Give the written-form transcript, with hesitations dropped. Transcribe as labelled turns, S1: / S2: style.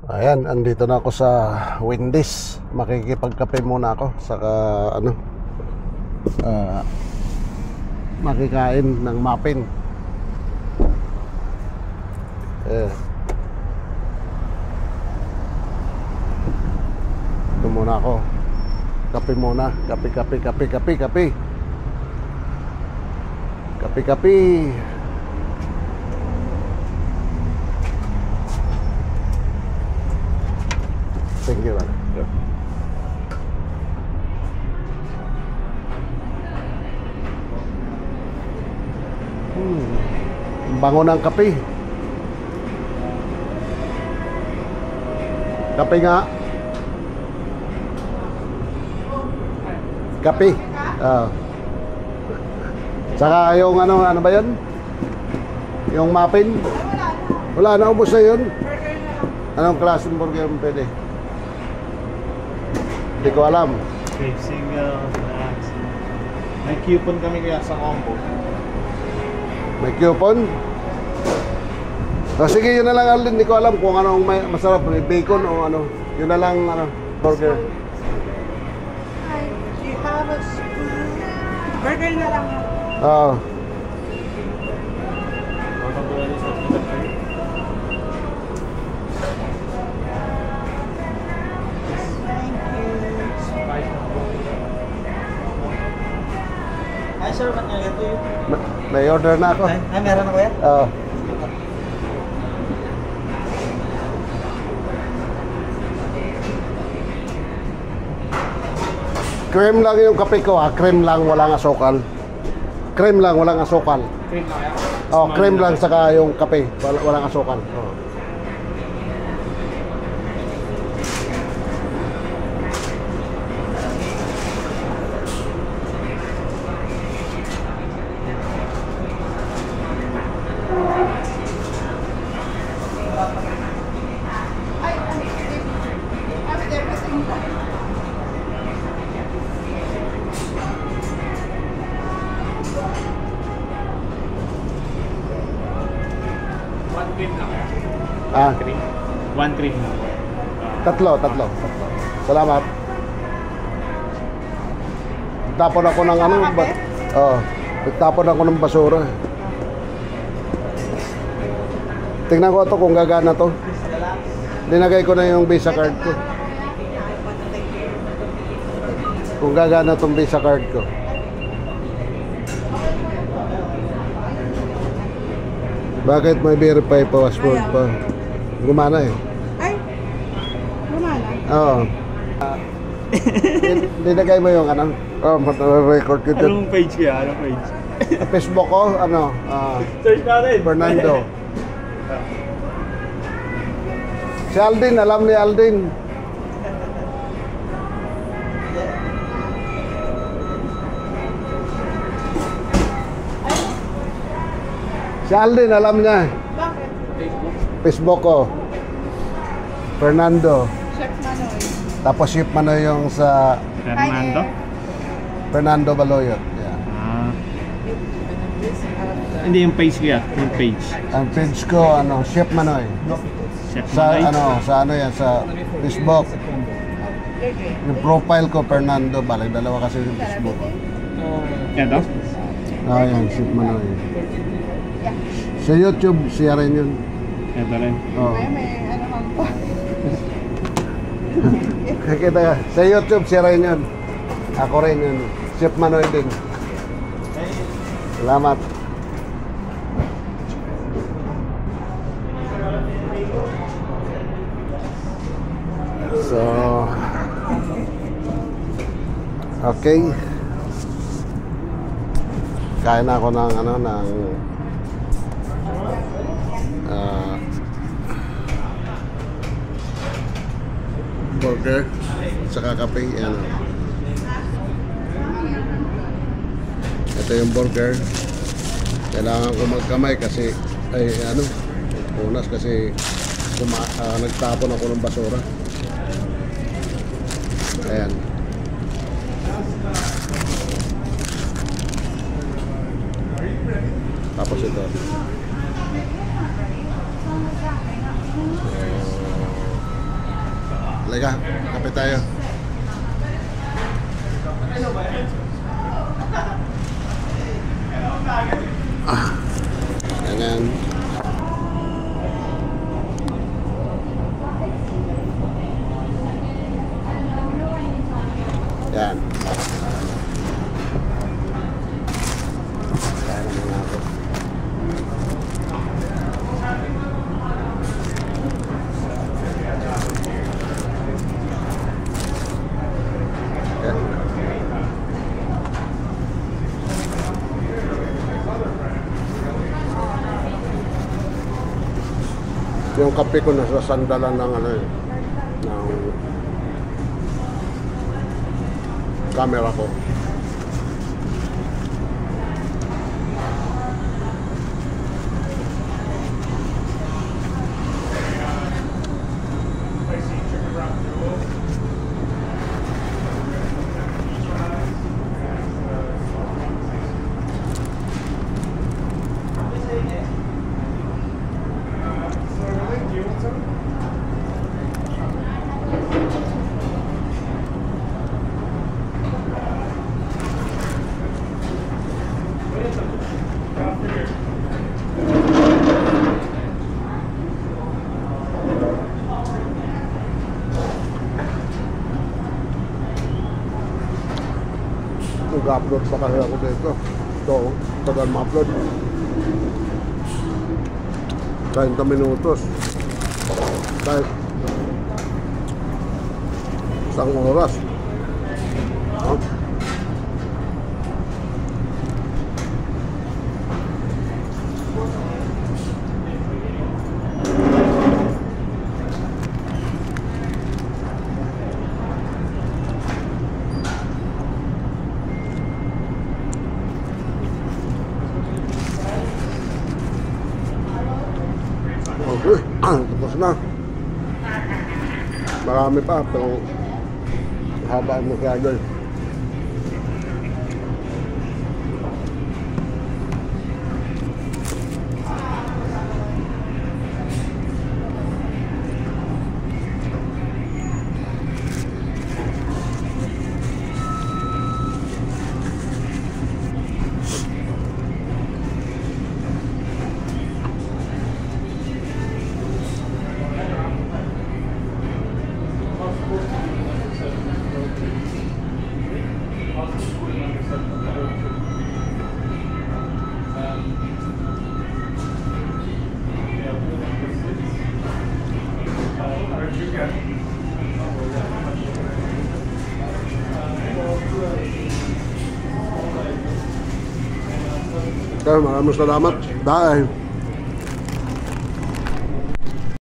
S1: Ayan, andito na ako sa Wendy's. Makikipagkape muna ako. Saka makikain ng muffin. Ito muna ako. Kape muna. Kape. Thank you, man. Bango ng kape. Kape nga. Kape. Saka yung ano ba yun? Yung muffin? Wala na, ubos na yun. Anong klaseng burger mo pwede? Hindi ko alam.
S2: Okay, single, relax. May coupon kami kaya sa combo.
S1: May coupon? Sige, yun na lang, Alden. Hindi ko alam kung anong masarap. May bacon o ano. Yun na lang, burger.
S3: Hi, do you have a spoon? Burger na lang.
S1: Oo.
S2: Ay, sir, ba't nga ito yun?
S1: May order na ako.
S2: Ay, meron na ko yan?
S1: Oo. Cream lang yung kape ko, ha? Cream lang, walang asukal. Cream lang, walang asukal.
S2: Cream na kaya?
S1: Oh, cream lang saka yung kape, walang asukal. Oh.
S2: One cream na.
S1: Tatlo. Salamat. Tapon ako ng nagtapon ako ng basura. Tingnan ko ito kung gagana to. Dinagay ko na yung Visa card ko. Kung gagana tong Visa card ko. Bakit may verify password pa? Gumana eh.
S3: Ay, gumana?
S1: Oo. Dinagay mo yung record ko dito.
S2: Anong page kaya? Anong page?
S1: Facebook ko,
S2: Search natin.
S1: Fernando. Si Aldin, alam ni Aldin. Si Aldin, alam niya.
S3: Bakit?
S1: Facebook ko. Fernando.
S3: Chef Manoy.
S1: Tapos Chef Manoy yung sa
S2: Fernando?
S1: Fernando Baloyot. Yeah.
S2: Hindi yung page kaya. Yung page.
S1: Ang page ko, Chef Manoy.
S2: Chef
S1: Sa
S2: Manoy?
S1: sa Facebook. Yung profile ko, Fernando. Balik, dalawa kasi yung Facebook.
S2: Yan to?
S1: Yan, Chef Manoy. Sa YouTube, siya rin yun.
S2: Yan to rin.
S1: Oh.
S3: May ano mang po.
S1: Kita ka. Sa YouTube, siya rin yun. Ako rin yun. Chef Manoy din. Salamat. So, okay. Kain ako ng burger saka kape. Ito yung burger. Kailangan ko magkamay kasi unas kasi nagtapon ako ng basura. Ayan. Tapos ito. Teka, kape tayo. Ganyan. Yan. Kaya naman ako. Yung kape ko nasa sandalan ng ano ng camera ko. Mag-upload pa kasi ako dito. Ito, tagal ma-upload. 30 minutos. Kahit isang oras. Huh? Okay, tapos na. Marami pa, pero haba mo kaya doon. Okay, maraming salamat. Bye.